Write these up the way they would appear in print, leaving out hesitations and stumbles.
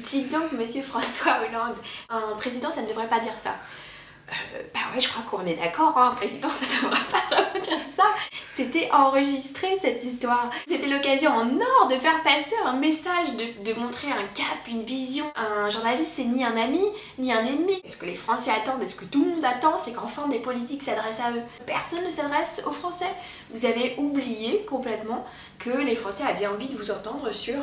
Dites donc, monsieur François Hollande, un président, ça ne devrait pas dire ça. Bah ouais, je crois qu'on est d'accord, hein, un président, ça ne devrait pas vraiment dire ça. C'était enregistré, cette histoire. C'était l'occasion en or de faire passer un message, de montrer un cap, une vision. Un journaliste, c'est ni un ami, ni un ennemi. Ce que les Français attendent, et ce que tout le monde attend, c'est qu'enfin des politiques s'adressent à eux. Personne ne s'adresse aux Français. Vous avez oublié complètement que les Français avaient bien envie de vous entendre sur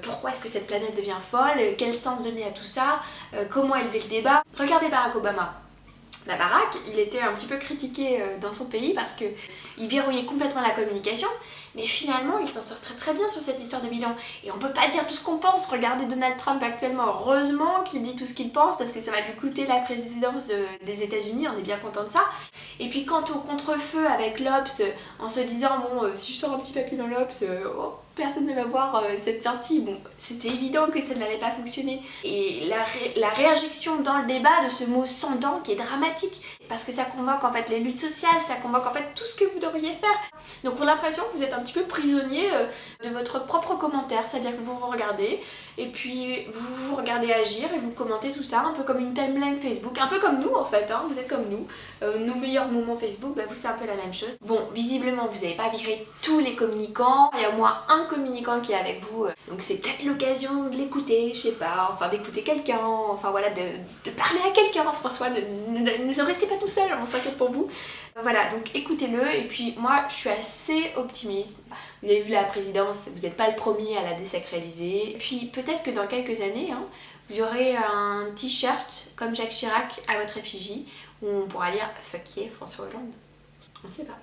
pourquoi est-ce que cette planète devient folle, quel sens donner à tout ça, comment élever le débat. Regardez Barack Obama. Bah Barack, il était un petit peu critiqué dans son pays parce qu'il verrouillait complètement la communication, mais finalement il s'en sort très très bien sur cette histoire de bilan. Et on peut pas dire tout ce qu'on pense. Regardez Donald Trump actuellement, heureusement qu'il dit tout ce qu'il pense parce que ça va lui coûter la présidence des États-Unis, on est bien content de ça. Et puis quant au contre-feu avec l'Obs, en se disant bon, si je sors un petit papier dans l'Obs, oh, personne ne va voir cette sortie. Bon, c'était évident que ça n'allait pas fonctionner. Et la réinjection dans le débat de ce mot sans dents qui est dramatique, parce que ça convoque en fait les luttes sociales, ça convoque en fait tout ce que vous devriez faire. Donc on a l'impression que vous êtes un petit peu prisonnier de votre propre commentaire, c'est-à-dire que vous vous regardez, et puis vous vous regardez agir et vous commentez tout ça, un peu comme une timeline Facebook, un peu comme nous en fait, hein, vous êtes comme nous. Nos meilleurs moments Facebook, bah vous c'est un peu la même chose. Bon, visiblement vous n'avez pas viré tous les communicants, il y a au moins un communicant qui est avec vous, donc c'est peut-être l'occasion de l'écouter, je sais pas, enfin d'écouter quelqu'un, enfin voilà, de parler à quelqu'un. François, ne restez pas tout seul, on s'inquiète pour vous. Voilà, donc écoutez-le, et puis moi je suis assez optimiste. Vous avez vu la présidence, vous n'êtes pas le premier à la désacraliser. Puis peut-être que dans quelques années, hein, vous aurez un t-shirt comme Jacques Chirac à votre effigie, où on pourra lire « Fuck yeah, François Hollande ». On ne sait pas.